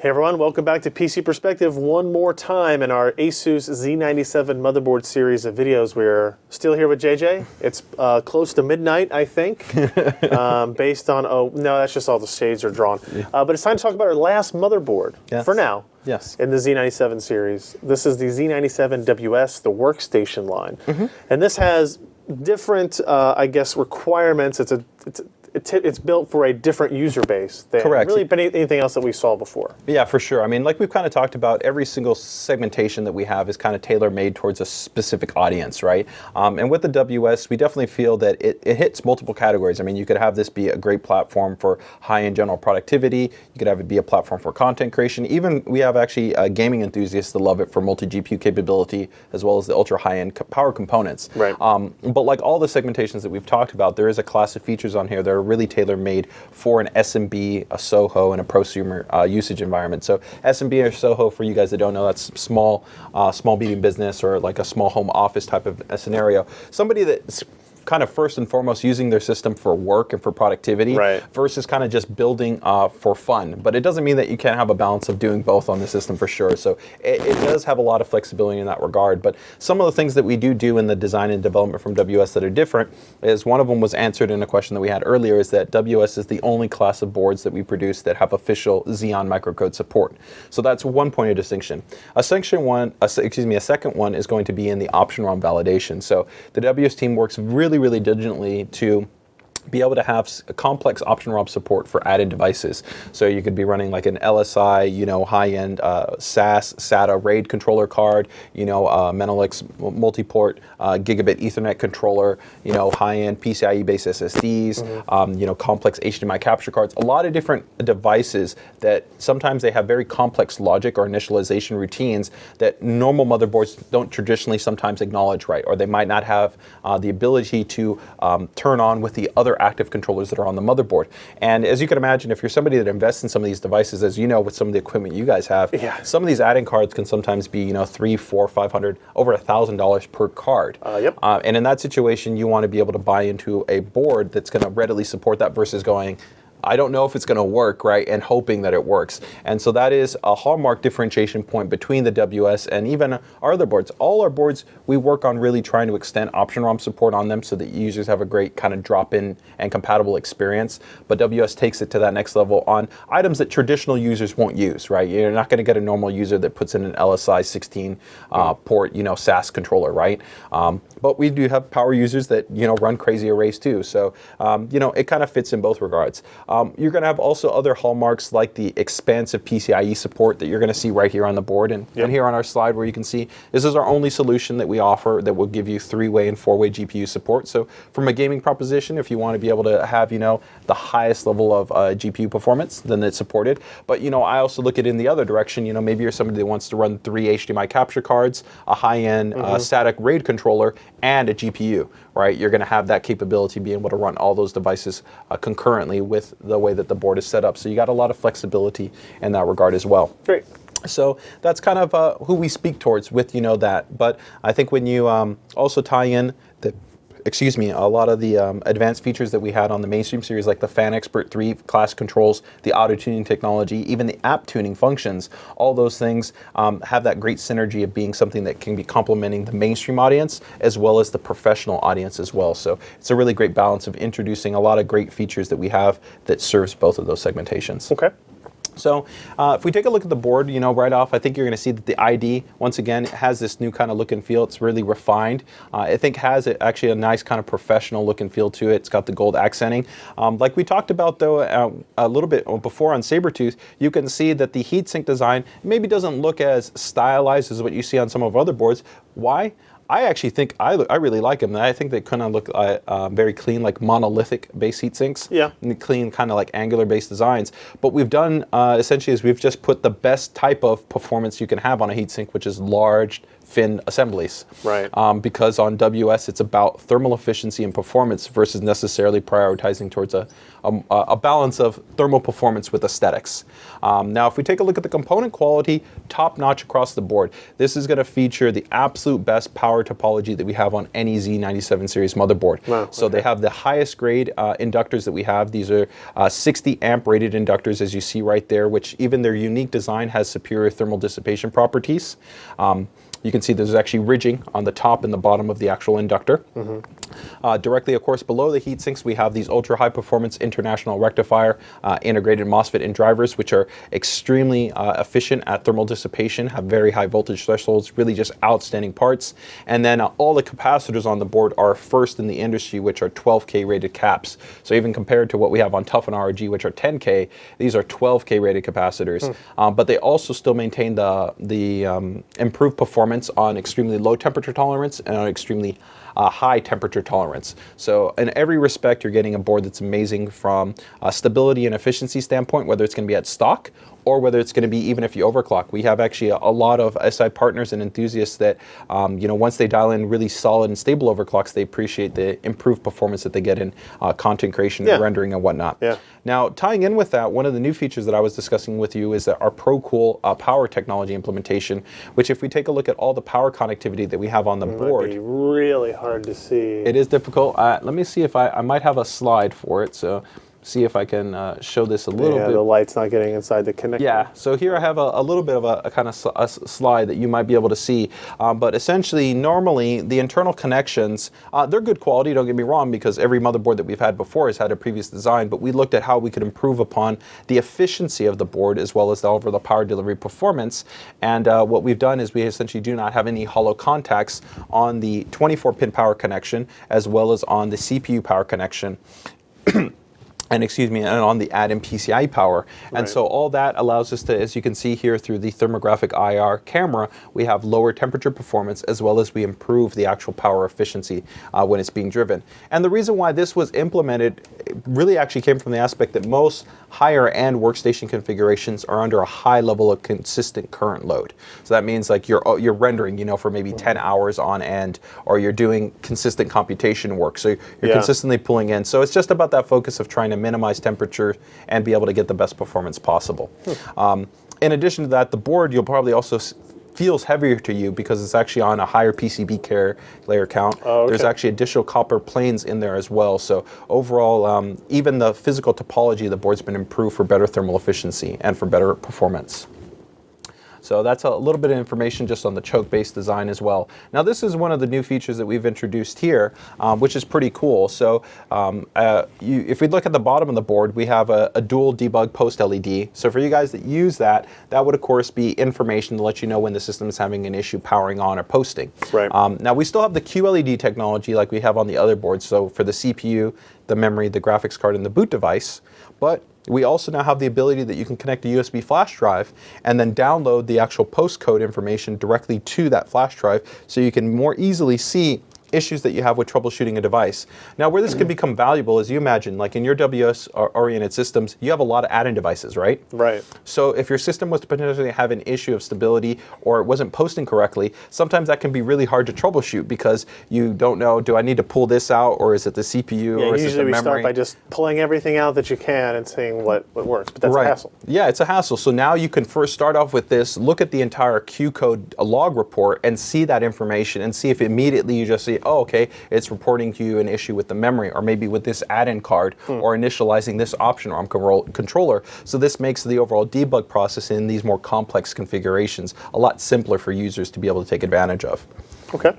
Hey everyone, welcome back to PC Perspective one more time in our ASUS Z97 motherboard series of videos. We're still here with JJ. It's close to midnight, I think, based on, oh, no, that's just all the shades are drawn. But it's time to talk about our last motherboard, for now, in the Z97 series. This is the Z97-WS, the Workstation line. And this has different, I guess, requirements. It's built for a different user base than really anything else that we saw before. Yeah, for sure. I mean, like we've kind of talked about, every single segmentation that we have is kind of tailor-made towards a specific audience, right? And with the WS, we definitely feel that it hits multiple categories. I mean, you could have this be a great platform for high-end general productivity. You could have it be a platform for content creation. Even we have actually gaming enthusiasts that love it for multi-GPU capability, as well as the ultra-high-end power components. Right. But like all the segmentations that we've talked about, there is a class of features on here that are really tailor-made for an SMB, a SOHO, and a prosumer usage environment. So SMB or SOHO, for you guys that don't know, that's small medium business or like a small home office type of a scenario. Somebody that's kind of first and foremost using their system for work and for productivity versus kind of just building for fun. But it doesn't mean that you can't have a balance of doing both on the system for sure. So it does have a lot of flexibility in that regard. But some of the things that we do in the design and development from WS that are different is, one of them was answered in a question that we had earlier, is that WS is the only class of boards that we produce that have official Xeon microcode support. So that's one point of distinction. A second one is going to be in the option ROM validation. So the WS team works really diligently to be able to have a complex option ROM support for added devices. So you could be running like an LSI, high-end SAS, SATA RAID controller card, Menelix multi-port gigabit Ethernet controller, high-end PCIe-based SSDs, complex HDMI capture cards, a lot of different devices that sometimes they have very complex logic or initialization routines that normal motherboards don't traditionally sometimes acknowledge, right? Or they might not have the ability to turn on with the other active controllers that are on the motherboard. And as you can imagine, if you're somebody that invests in some of these devices, as you know, with some of the equipment you guys have, some of these add-in cards can sometimes be, $300, $400, $500, over $1,000 per card. And in that situation, you want to be able to buy into a board that's going to readily support that versus going, I don't know if it's going to work, right, and hoping that it works. And so that is a hallmark differentiation point between the WS and even our other boards. All our boards, we work on really trying to extend option ROM support on them so that users have a great kind of drop-in and compatible experience. But WS takes it to that next level on items that traditional users won't use, right? You're not going to get a normal user that puts in an LSI 16 port, SAS controller, right? But we do have power users that, run crazy arrays too. So, it kind of fits in both regards. You're going to have also other hallmarks like the expansive PCIe support that you're going to see right here on the board and here on our slide, where you can see this is our only solution that we offer that will give you 3-way and 4-way GPU support. So from a gaming proposition, if you want to be able to have, the highest level of GPU performance, then it's supported. But, I also look at it in the other direction. Maybe you're somebody that wants to run 3 HDMI capture cards, a high-end SATA RAID controller, and a GPU, right? You're going to have that capability being able to run all those devices concurrently with the way that the board is set up. So you got a lot of flexibility in that regard as well. Great. So that's kind of who we speak towards with, that. But I think when you also tie in a lot of the advanced features that we had on the mainstream series, like the Fan Expert 3 class controls, the auto tuning technology, even the app tuning functions, all those things have that great synergy of being something that can be complementing the mainstream audience as well as the professional audience as well. So it's a really great balance of introducing a lot of great features that we have that serves both of those segmentations. Okay. So if we take a look at the board, right off, I think you're going to see that the ID, once again, has this new kind of look and feel. It's really refined. I think has actually a nice kind of professional look and feel to it. It's got the gold accenting. Like we talked about, though, a little bit before on Sabertooth, you can see that the heatsink design maybe doesn't look as stylized as what you see on some of other boards. Why? I actually think I really like them. I think they kind of look very clean, like monolithic base heat sinks. And clean, kind of like angular based designs. But we've done essentially is we've just put the best type of performance you can have on a heat sink, which is large, fin assemblies. Right. Because on WS it's about thermal efficiency and performance versus necessarily prioritizing towards a balance of thermal performance with aesthetics. Now, if we take a look at the component quality, top notch across the board. This is going to feature the absolute best power topology that we have on any Z97 series motherboard. Wow, so they have the highest grade inductors that we have. These are 60 amp rated inductors, as you see right there, which even their unique design has superior thermal dissipation properties. You can see there's actually ridging on the top and the bottom of the actual inductor. Directly, of course, below the heat sinks, we have these ultra high performance international rectifier integrated MOSFET and drivers, which are extremely efficient at thermal dissipation, have very high voltage thresholds, really just outstanding parts. And then all the capacitors on the board are first in the industry, which are 12K rated caps. So even compared to what we have on Tough and ROG, which are 10K, these are 12K rated capacitors. But they also still maintain the improved performance on extremely low temperature tolerance and on extremely high temperature tolerance. So in every respect, you're getting a board that's amazing from a stability and efficiency standpoint, whether it's going to be at stock or whether it's going to be even if you overclock. We have actually a lot of SI partners and enthusiasts that, once they dial in really solid and stable overclocks, they appreciate the improved performance that they get in content creation and rendering and whatnot. Yeah. Now, tying in with that, one of the new features that I was discussing with you is that our ProCool power technology implementation, which if we take a look at all the power connectivity that we have on the board. Might be really hard to see. It is difficult. Let me see if I might have a slide for it. So see if I can show this a little bit. The light's not getting inside the connector. Yeah, so here I have a little bit of a kind of a slide that you might be able to see. But essentially, normally, the internal connections, they're good quality, don't get me wrong, because every motherboard that we've had before has had a previous design, but we looked at how we could improve upon the efficiency of the board as well as the overall power delivery performance. And what we've done is we essentially do not have any hollow contacts on the 24-pin power connection as well as on the CPU power connection. And on the add-in PCIe power. And so all that allows us to, as you can see here through the thermographic IR camera, we have lower temperature performance as well as we improve the actual power efficiency when it's being driven. And the reason why this was implemented really actually came from the aspect that most higher end workstation configurations are under a high level of consistent current load. So that means like you're rendering, for maybe 10 hours on end, or you're doing consistent computation work. So you're consistently pulling in. So it's just about that focus of trying to minimize temperature and be able to get the best performance possible. In addition to that, the board you'll probably also feels heavier to you because it's actually on a higher PCB layer count. There's actually additional copper planes in there as well. So overall, even the physical topology of the board's been improved for better thermal efficiency and for better performance. So that's a little bit of information just on the choke-based design as well. Now this is one of the new features that we've introduced here, which is pretty cool. So if we look at the bottom of the board, we have a dual debug post LED. So for you guys that use that, that would of course be information to let you know when the system is having an issue powering on or posting. Right. Now we still have the QLED technology like we have on the other boards. So for the CPU, the memory, the graphics card, and the boot device, but we also now have the ability that you can connect a USB flash drive and then download the actual postcode information directly to that flash drive so you can more easily see issues that you have with troubleshooting a device. Now, where this could become valuable is you imagine, like in your WS-oriented systems, you have a lot of add-in devices, right? Right. So if your system was to potentially have an issue of stability or it wasn't posting correctly, sometimes that can be really hard to troubleshoot because you don't know, do I need to pull this out or is it the CPU or is it the memory? Usually we start by just pulling everything out that you can and seeing what works, but that's a hassle. Yeah, it's a hassle. So now you can first start off with this, look at the entire Q code log report and see that information and see if immediately you just see, oh, okay, it's reporting to you an issue with the memory or maybe with this add-in card or initializing this option or controller. So this makes the overall debug process in these more complex configurations a lot simpler for users to be able to take advantage of. Okay.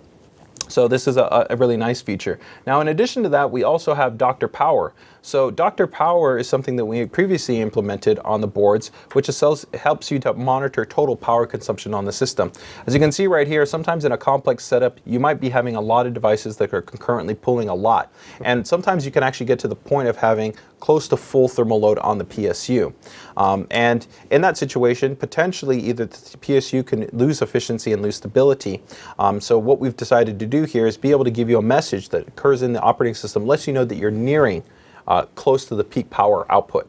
So this is a really nice feature. Now, in addition to that, we also have Dr. Power. So Dr. Power is something that we previously implemented on the boards, which helps you to monitor total power consumption on the system. As you can see right here, sometimes in a complex setup, you might be having a lot of devices that are concurrently pulling a lot. And sometimes you can actually get to the point of having close to full thermal load on the PSU. And in that situation, potentially either the PSU can lose efficiency and lose stability. So what we've decided to do here is be able to give you a message that occurs in the operating system, lets you know that you're nearing close to the peak power output,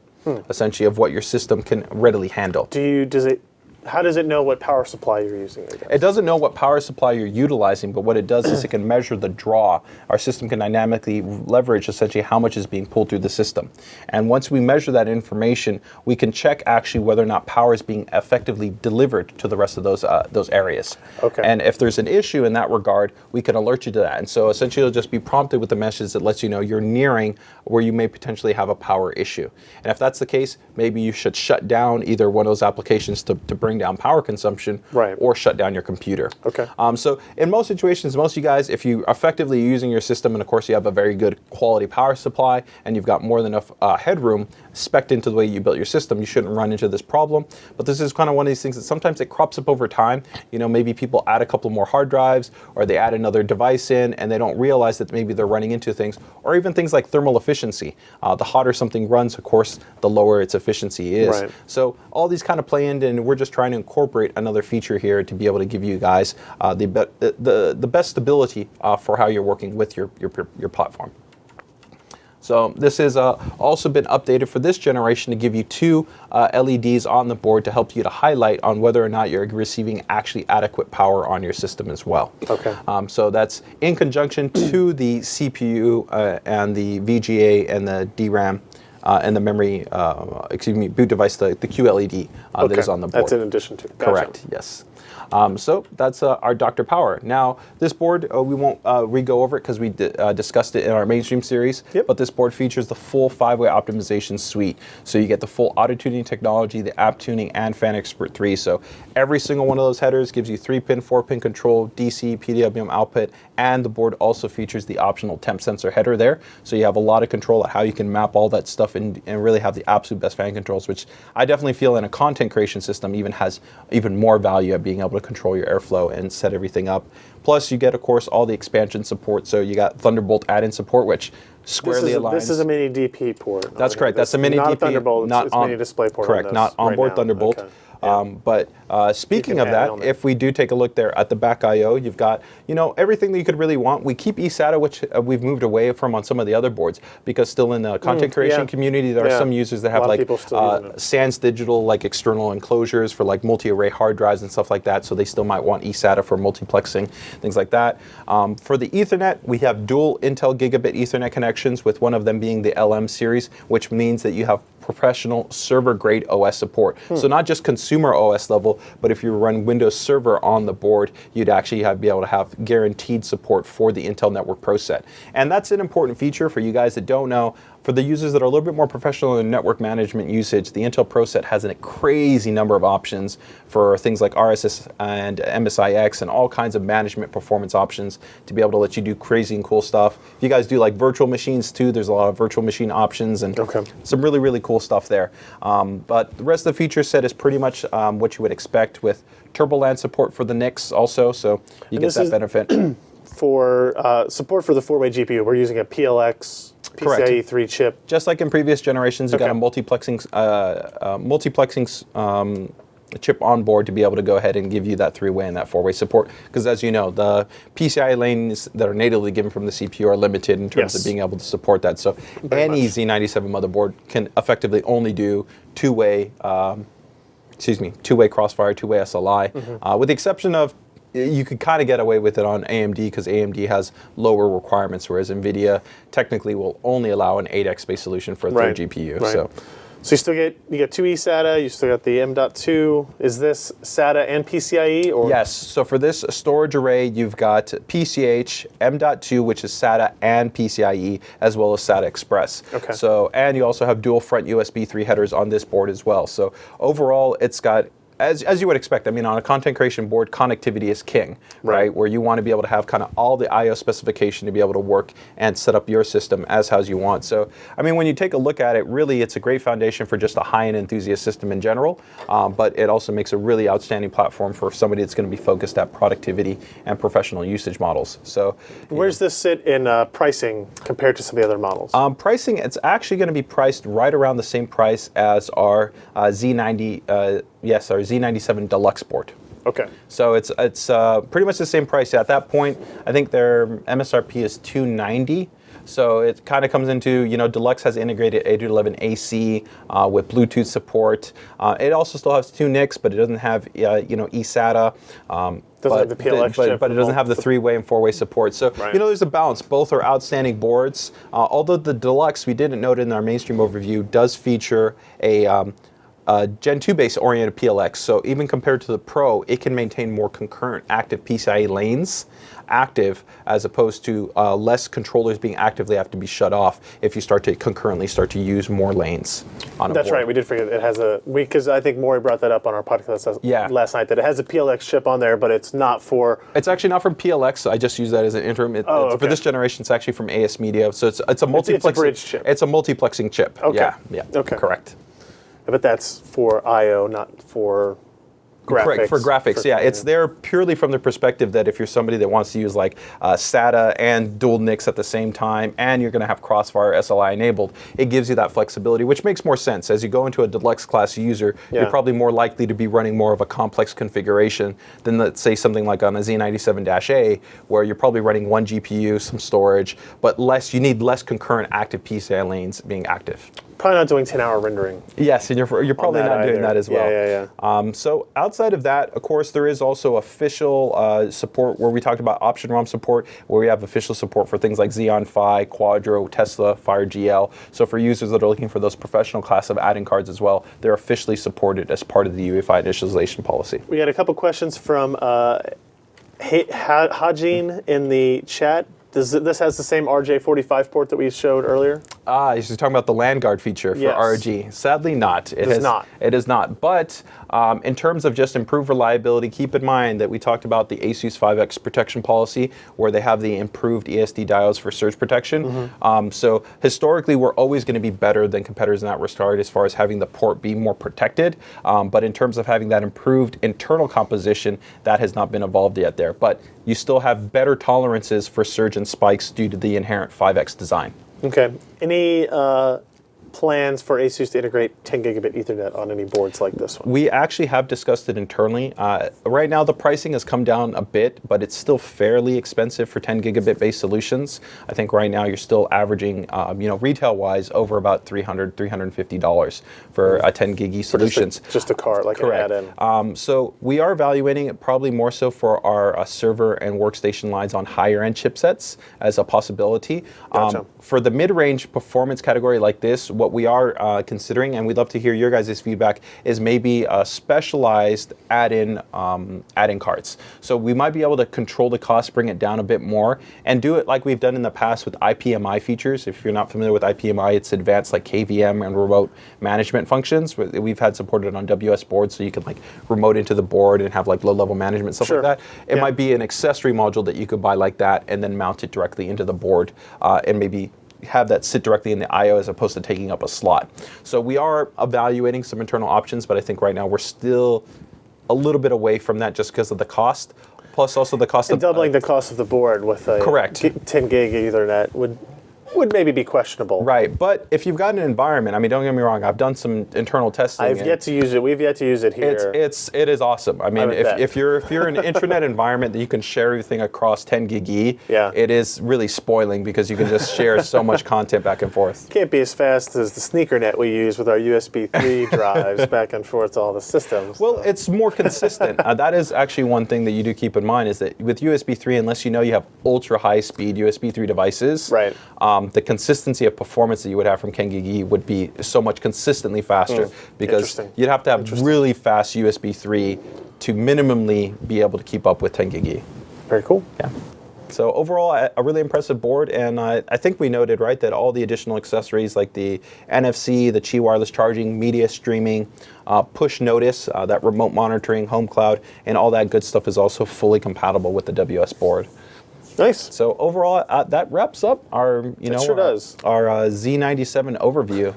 essentially, of what your system can readily handle. Does it how does it know what power supply you're using? I guess? It doesn't know what power supply you're utilizing, but what it does is it can measure the draw. Our system can dynamically leverage essentially how much is being pulled through the system. And once we measure that information, we can check actually whether or not power is being effectively delivered to the rest of those areas. Okay. And if there's an issue in that regard, we can alert you to that. And so essentially you'll just be prompted with a message that lets you know you're nearing where you may potentially have a power issue. And if that's the case, maybe you should shut down either one of those applications to bring down power consumption, right, or shut down your computer. Okay. So in most situations, most of you guys, if you effectively using your system, and of course you have a very good quality power supply, and you've got more than enough headroom spec'd into the way you built your system, you shouldn't run into this problem. But this is kind of one of these things that sometimes it crops up over time. You know, maybe people add a couple more hard drives, or they add another device in, and they don't realize that maybe they're running into things, or even things like thermal efficiency. The hotter something runs, of course, the lower its efficiency is. Right. So all these kind of play in, and we're just trying to incorporate another feature here to be able to give you guys the best stability for how you're working with your platform. So this has also been updated for this generation to give you two LEDs on the board to help you to highlight on whether or not you're receiving actually adequate power on your system as well. Okay. So that's in conjunction to the CPU and the VGA and the DRAM and the memory, boot device, the QLED that is on the board. That's in addition to. Gotcha. Correct, yes. So that's our Dr. Power. Now, this board, we won't re-go over it because we discussed it in our mainstream series, yep, but this board features the full 5-way optimization suite. So you get the full auto-tuning technology, the app tuning, and Fan Expert 3. So every single one of those headers gives you 3-pin, 4-pin control, DC, PWM output, and the board also features the optional temp sensor header there. So you have a lot of control at how you can map all that stuff and really have the absolute best fan controls, which I definitely feel in a content creation system has even more value at being able to control your airflow and set everything up. Plus, you get, of course, all the expansion support. So you got Thunderbolt add-in support, which squarely aligns. This is a mini DP port. That's correct. That's a mini not DP. A Thunderbolt. Not it's on, mini display port. Correct. Not onboard right Thunderbolt. Okay. Yeah. But speaking of that, if we do take a look there at the back I/O, you've got everything that you could really want. We keep eSATA, which we've moved away from on some of the other boards because still in the content creation community, there are some users that have like Sans Digital like external enclosures for like multi-array hard drives and stuff like that. So they still might want eSATA for multiplexing, things like that. For the Ethernet, we have dual Intel Gigabit Ethernet connections, with one of them being the LM series, which means that you have professional server-grade OS support. So not just consumer OS level, but if you run Windows Server on the board, you'd actually be able to have guaranteed support for the Intel Network Pro set. And that's an important feature for you guys that don't know. For the users that are a little bit more professional in network management usage, the Intel Pro set has a crazy number of options for things like RSS and MSIX and all kinds of management performance options to be able to let you do crazy and cool stuff. If you guys do like virtual machines too, there's a lot of virtual machine options and some really, really cool stuff there. But the rest of the feature set is pretty much what you would expect, with TurboLAN support for the NICs also, so you get that benefit. For support for the 4-way GPU, we're using a PLX PCIe 3 chip. Just like in previous generations, you got a multiplexing chip on board to be able to go ahead and give you that 3-way and that 4-way support. Because as you know, the PCIe lanes that are natively given from the CPU are limited in terms of being able to support that. So any Z97 motherboard can effectively only do two-way Crossfire, two-way SLI, with the exception of you could kind of get away with it on AMD because AMD has lower requirements, whereas NVIDIA technically will only allow an 8x-based solution for a third GPU. So you still get two eSATA, you still got the M.2. Is this SATA and PCIe? Or? Yes. So for this storage array, you've got PCH, M.2, which is SATA and PCIe, as well as SATA Express. So, and you also have dual front USB 3 headers on this board as well. So overall, it's got, as you would expect, I mean, on a content creation board, connectivity is king, right? Where you want to be able to have kind of all the I/O specification to be able to work and set up your system as you want. So, I mean, when you take a look at it, really, it's a great foundation for just a high-end enthusiast system in general, but it also makes a really outstanding platform for somebody that's going to be focused at productivity and professional usage models. So, where does this sit in pricing compared to some of the other models? Pricing, it's actually going to be priced right around the same price as our Z97 Deluxe board. So it's pretty much the same price. At that point, I think their MSRP is $290. So it kind of comes into, Deluxe has integrated 802.11ac with Bluetooth support. It also still has 2 NICs, but it doesn't have, eSATA. Doesn't have the PLX chip. But it doesn't have the 3-way and 4-way support. So, there's a balance. Both are outstanding boards. Although the Deluxe, we didn't note in our mainstream overview, does feature a Gen 2 based oriented PLX. So even compared to the Pro, it can maintain more concurrent active PCIe lanes active, as opposed to less controllers being actively have to be shut off if you start to use more lanes on a board. That's right. We did forget it has because I think Maury brought that up on our podcast last night, that it has a PLX chip on there, but it's not for... It's actually not from PLX. I just use that as an interim. For this generation, it's actually from AS Media. So it's a multiplexing... It's a bridge chip. It's a multiplexing chip. Okay. Yeah. Okay. Correct. But that's for I/O, not for graphics. Correct, for graphics, It's there purely from the perspective that if you're somebody that wants to use like SATA and dual NICs at the same time, and you're going to have Crossfire SLI enabled, it gives you that flexibility, which makes more sense. As you go into a Deluxe class user, you're probably more likely to be running more of a complex configuration than, let's say, something like on a Z97-A, where you're probably running 1 GPU, some storage, but you need less concurrent active PCI lanes being active. Probably not doing 10-hour rendering. Yes, and you're probably not doing that as well. Yeah. So outside of that, of course, there is also official support where we talked about option ROM support, where we have official support for things like Xeon Phi, Quadro, Tesla, Fire GL. So for users that are looking for those professional class of add-in cards as well, they're officially supported as part of the UEFI initialization policy. We had a couple questions from Hajin in the chat. This has the same RJ45 port that we showed earlier? You're talking about the LAN guard feature for ROG. Sadly not. It is not. But in terms of just improved reliability, keep in mind that we talked about the ASUS 5X protection policy, where they have the improved ESD diodes for surge protection. So historically, we're always going to be better than competitors in that regard as far as having the port be more protected. But in terms of having that improved internal composition, that has not been evolved yet there. But you still have better tolerances for surge and spikes due to the inherent 5X design. Okay. Any plans for ASUS to integrate 10 gigabit Ethernet on any boards like this one? We actually have discussed it internally. Right now, the pricing has come down a bit, but it's still fairly expensive for 10 gigabit based solutions. I think right now you're still averaging, retail-wise, over about $300, $350 for a 10 gig solutions. Just a card, like Correct. an add-in. So we are evaluating it probably more so for our server and workstation lines on higher-end chipsets as a possibility. Gotcha. For the mid-range performance category like this, what we are considering, and we'd love to hear your guys' feedback, is maybe specialized add-in cards. So we might be able to control the cost, bring it down a bit more, and do it like we've done in the past with IPMI features. If you're not familiar with IPMI, it's advanced like KVM and remote management functions. We've had supported on WS boards, so you can like remote into the board and have like low-level management, stuff like that. It might be an accessory module that you could buy like that and then mount it directly into the board and maybe have that sit directly in the I/O as opposed to taking up a slot. So we are evaluating some internal options, but I think right now we're still a little bit away from that just because of the cost, plus also the cost of doubling the cost of the board with a 10 gig Ethernet would maybe be questionable. Right, but if you've got an environment, I mean, don't get me wrong, I've done some internal testing. I've yet to use it. We've yet to use it here. It is awesome. I mean, if you're in an intranet environment that you can share everything across 10 gig E, it is really spoiling because you can just share so much content back and forth. Can't be as fast as the sneaker net we use with our USB 3 drives back and forth to all the systems. Well, it's more consistent. That is actually one thing that you do keep in mind is that with USB 3, unless you have ultra high speed USB 3 devices, right. The consistency of performance that you would have from 10 gig E would be so much consistently faster because you'd have to have really fast USB 3 to minimally be able to keep up with 10 gig E. Very cool. Yeah. So overall, a really impressive board, and I think we noted, right, that all the additional accessories like the NFC, the Qi wireless charging, media streaming, push notice, that remote monitoring, home cloud, and all that good stuff is also fully compatible with the WS board. Nice. So overall, that wraps up our, our Z97 overview.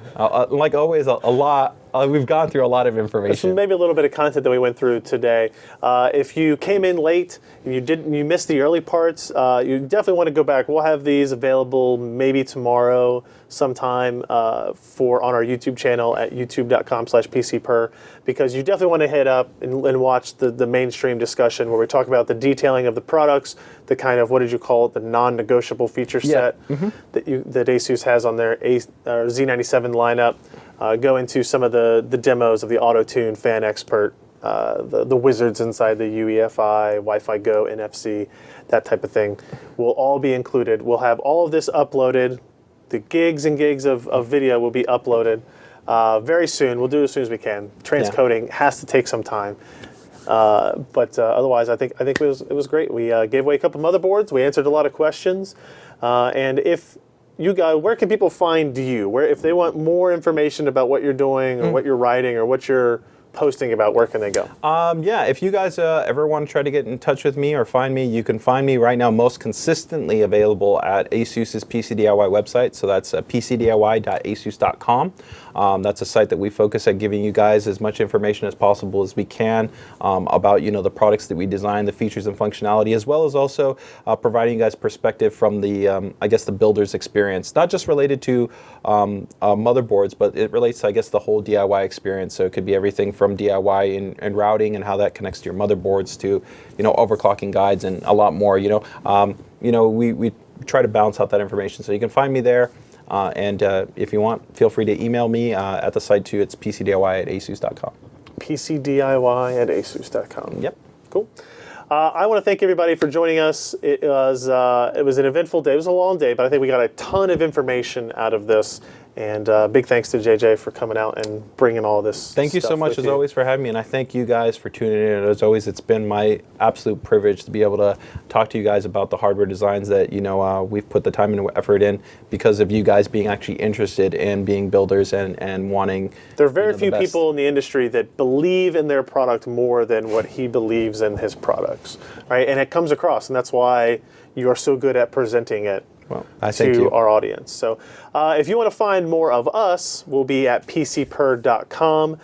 Like always, a lot we've gone through a lot of There's information. maybe a little bit of content that we went through today. If you came in late and you missed the early parts, you definitely want to go back. We'll have these available maybe tomorrow sometime on our YouTube channel at youtube.com/PCPer, because you definitely want to hit up and watch the mainstream discussion where we talk about the detailing of the products, the kind of, what did you call it, the non-negotiable feature set that ASUS has on their Z97 lineup. Go into some of the demos of the auto-tune, fan expert, the wizards inside the UEFI, Wi-Fi Go, NFC, that type of thing will all be included. We'll have all of this uploaded. The gigs and gigs of video will be uploaded very soon. We'll do it as soon as we can. Transcoding has to take some time. But otherwise, I think it was great. We gave away a couple motherboards. We answered a lot of questions. And if you guys, where can people find you? Where, if they want more information about what you're doing or what you're writing or what you're posting about, where can they go? Yeah, if you guys ever want to try to get in touch with me or find me, you can find me right now most consistently available at ASUS's PC DIY website. So that's pcdiy.asus.com. That's a site that we focus at giving you guys as much information as possible as we can about the products that we design, the features and functionality, as well as also providing you guys perspective from the I guess the builder's experience, not just related to motherboards, but it relates to, I guess, the whole DIY experience. So it could be everything from DIY and routing and how that connects to your motherboards to overclocking guides and a lot more. We try to balance out that information, so you can find me there. And if you want, feel free to email me at the site too. It's pcdiy@asus.com. pcdiy@asus.com. Yep. Cool. I want to thank everybody for joining us. It was an eventful day. It was a long day, but I think we got a ton of information out of this. And big thanks to JJ for coming out and bringing all this. Thank you so much, as always, for having me. And I thank you guys for tuning in. As always, it's been my absolute privilege to be able to talk to you guys about the hardware designs that we've put the time and effort in because of you guys being actually interested in being builders and wanting. There are very few people in the industry that believe in their product more than what he believes in his products, right? And it comes across, and that's why you are so good at presenting it. Well, I thank to you. our audience. So if you want to find more of us, we'll be at pcper.com.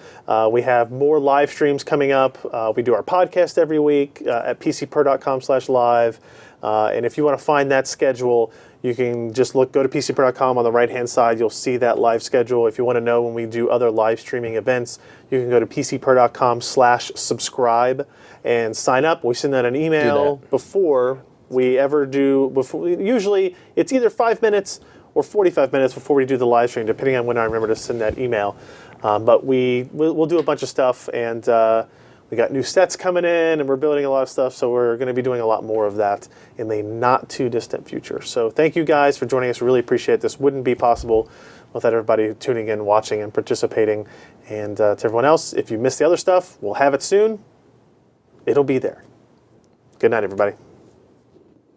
We have more live streams coming up. We do our podcast every week at pcper.com/live. And if you want to find that schedule, you can just go to pcper.com on the right-hand side. You'll see that live schedule. If you want to know when we do other live streaming events, you can go to pcper.com/subscribe and sign up. We send out an email before we ever do. Usually it's either 5 minutes or 45 minutes before we do the live stream, depending on when I remember to send that email. But we'll do a bunch of stuff, and we got new sets coming in, and we're building a lot of stuff, so we're going to be doing a lot more of that in the not too distant future. So thank you guys for joining us. Really appreciate it. This wouldn't be possible without everybody tuning in, watching, and participating. And to everyone else, if you missed the other stuff, we'll have it soon. It'll be there. Good night, everybody.